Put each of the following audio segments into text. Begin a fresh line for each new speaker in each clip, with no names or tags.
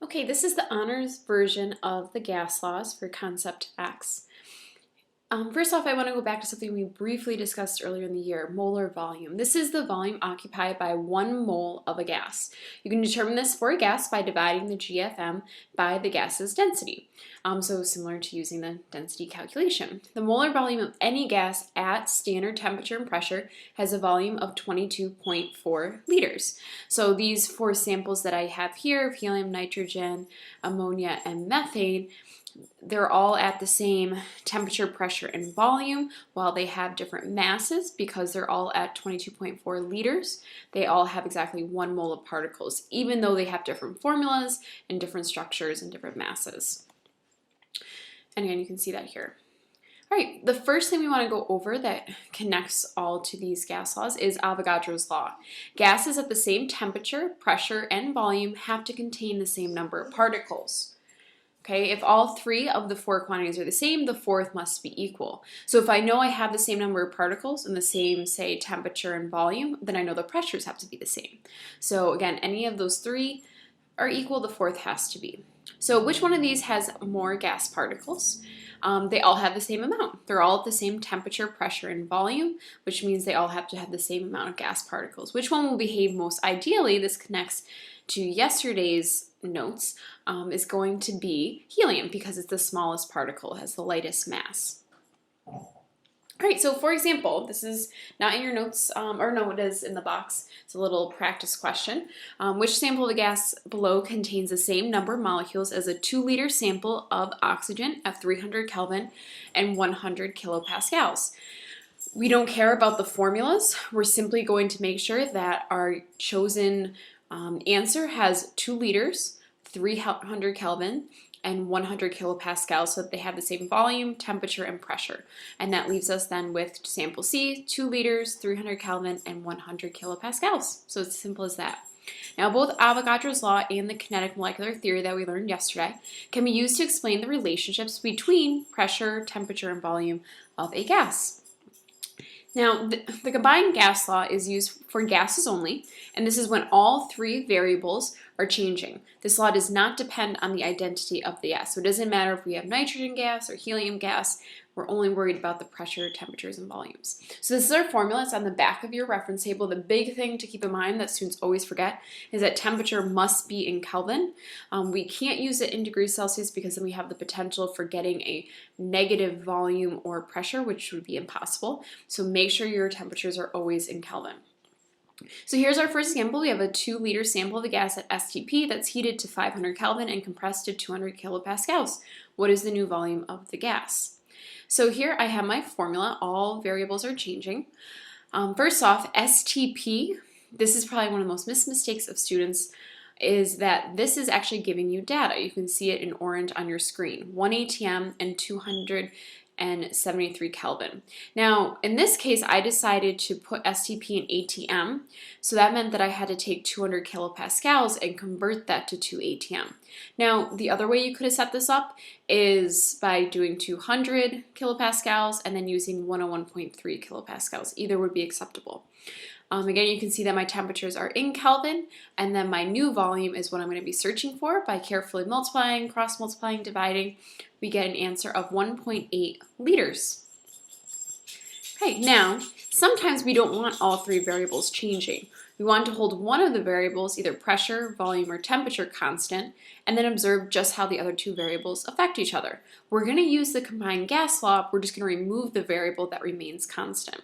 Okay, this is the honors version of the gas laws for Concept X. First off, I want to go back to something we briefly discussed earlier in the year, molar volume. This is the volume occupied by 1 mole of a gas. You can determine this for a gas by dividing the GFM by the gas's density. So similar to using the density calculation. The molar volume of any gas at standard temperature and pressure has a volume of 22.4 liters. So these 4 samples that I have here of helium, nitrogen, ammonia, and methane, they're all at the same temperature, pressure, and volume while they have different masses because they're all at 22.4 liters. They all have exactly 1 mole of particles, even though they have different formulas and different structures and different masses. And again, you can see that here. All right, the first thing we want to go over that connects all to these gas laws is Avogadro's law. Gases at the same temperature, pressure, and volume have to contain the same number of particles. Okay, if all 3 of the 4 quantities are the same, the 4th must be equal. So if I know I have the same number of particles and the same, say, temperature and volume, then I know the pressures have to be the same. So again, any of those 3 are equal, the 4th has to be. So which one of these has more gas particles? They all have the same amount. They're all at the same temperature, pressure, and volume, which means they all have to have the same amount of gas particles. Which one will behave most ideally? This connects to yesterday's notes, is going to be helium because it's the smallest particle, has the lightest mass. All right, so for example, this is not in your notes, or no, it is in the box. It's a little practice question. Which sample of the gas below contains the same number of molecules as a 2-liter sample of oxygen at 300 Kelvin and 100 kilopascals? We don't care about the formulas. We're simply going to make sure that our chosen answer has 2 liters, 300 Kelvin, and 100 kilopascals, so that they have the same volume, temperature, and pressure. And that leaves us then with sample C, 2 liters, 300 Kelvin, and 100 kilopascals. So it's as simple as that. Now, both Avogadro's law and the kinetic molecular theory that we learned yesterday can be used to explain the relationships between pressure, temperature, and volume of a gas. Now, the combined gas law is used for gases only, and this is when all 3 variables are changing. This law does not depend on the identity of the gas. So it doesn't matter if we have nitrogen gas or helium gas. We're only worried about the pressure, temperatures, and volumes. So this is our formula. It's on the back of your reference table. The big thing to keep in mind that students always forget is that temperature must be in Kelvin. We can't use it in degrees Celsius because then we have the potential for getting a negative volume or pressure, which would be impossible. So make sure your temperatures are always in Kelvin. So here's our first example. We have a 2-liter sample of the gas at STP that's heated to 500 Kelvin and compressed to 200 kilopascals. What is the new volume of the gas? So here I have my formula. All variables are changing. First off, STP, this is probably one of the most missed mistakes of students, is that this is actually giving you data. You can see it in orange on your screen, 1 atm and 273 Kelvin. Now, in this case, I decided to put STP in ATM, so that meant that I had to take 200 kilopascals and convert that to 2 ATM. Now, the other way you could have set this up is by doing 200 kilopascals and then using 101.3 kilopascals. Either would be acceptable. Again, you can see that my temperatures are in Kelvin, and then my new volume is what I'm going to be searching for by carefully multiplying, cross-multiplying, dividing. We get an answer of 1.8 liters. Okay, now, sometimes we don't want all 3 variables changing. We want to hold one of the variables, either pressure, volume, or temperature, constant, and then observe just how the other 2 variables affect each other. We're going to use the combined gas law. We're just going to remove the variable that remains constant.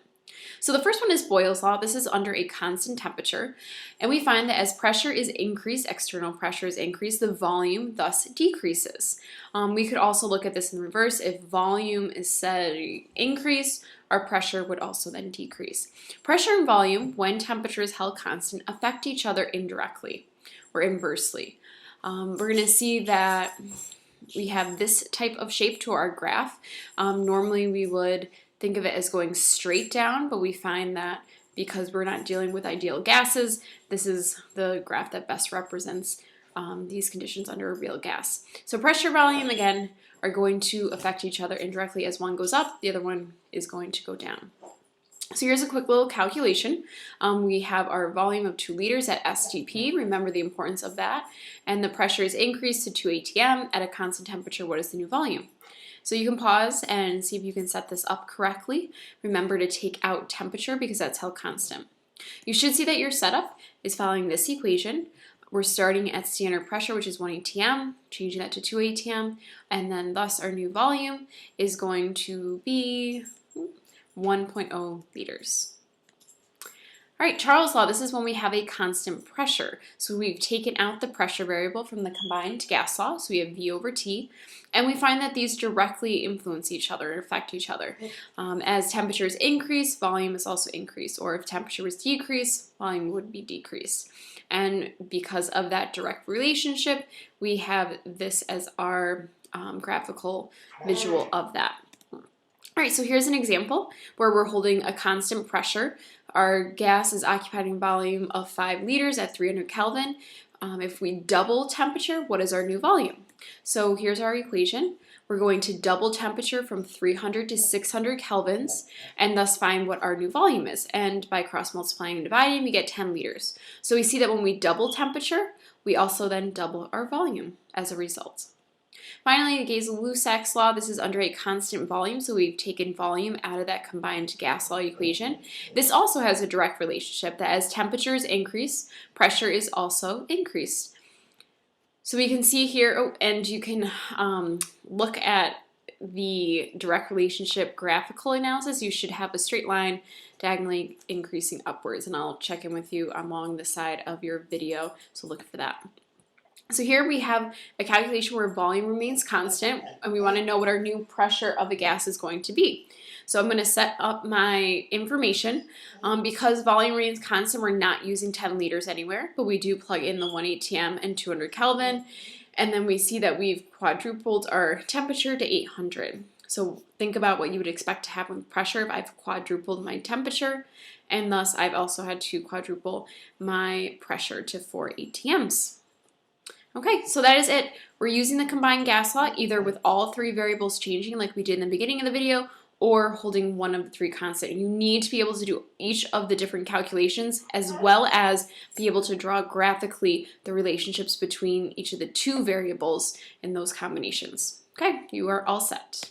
So the first one is Boyle's law. This is under a constant temperature, and we find that as pressure is increased, external pressure is increased, the volume thus decreases. We could also look at this in reverse. If volume is said increase, our pressure would also then decrease. Pressure and volume, when temperature is held constant, affect each other indirectly or inversely. We're going to see that we have this type of shape to our graph. Normally we would think of it as going straight down, but we find that because we're not dealing with ideal gases, this is the graph that best represents these conditions under a real gas. So pressure, volume, again, are going to affect each other indirectly. As one goes up, the other one is going to go down. So here's a quick little calculation. We have our volume of 2 liters at STP. Remember the importance of that. And the pressure is increased to 2 atm at a constant temperature. What is the new volume? So you can pause and see if you can set this up correctly. Remember to take out temperature because that's held constant. You should see that your setup is following this equation. We're starting at standard pressure, which is 1 atm, changing that to 2 atm, and then thus our new volume is going to be 1.0 liters. All right, Charles' law, this is when we have a constant pressure. So we've taken out the pressure variable from the combined gas law, so we have V over T, and we find that these directly influence each other and affect each other. As temperatures increase, volume is also increased, or if temperature was decreased, volume would be decreased. And because of that direct relationship, we have this as our graphical visual of that. All right, so here's an example where we're holding a constant pressure. Our gas is occupying a volume of 5 liters at 300 Kelvin. If we double temperature, what is our new volume? So here's our equation. We're going to double temperature from 300 to 600 kelvins and thus find what our new volume is. And by cross multiplying and dividing, we get 10 liters. So we see that when we double temperature, we also then double our volume as a result. Finally, the Gay-Lussac's law, this is under a constant volume, so we've taken volume out of that combined gas law equation. This also has a direct relationship that as temperatures increase, pressure is also increased. So we can see here, and you can look at the direct relationship graphical analysis. You should have a straight line diagonally increasing upwards, and I'll check in with you along the side of your video, so look for that. So here we have a calculation where volume remains constant, and we want to know what our new pressure of the gas is going to be. So I'm going to set up my information. Because volume remains constant, we're not using 10 liters anywhere, but we do plug in the 1 atm and 200 Kelvin, and then we see that we've quadrupled our temperature to 800. So think about what you would expect to happen with pressure if I've quadrupled my temperature, and thus I've also had to quadruple my pressure to 4 atms. Okay, so that is it. We're using the combined gas law either with all 3 variables changing like we did in the beginning of the video or holding one of the 3 constant. You need to be able to do each of the different calculations as well as be able to draw graphically the relationships between each of the 2 variables in those combinations. Okay, you are all set.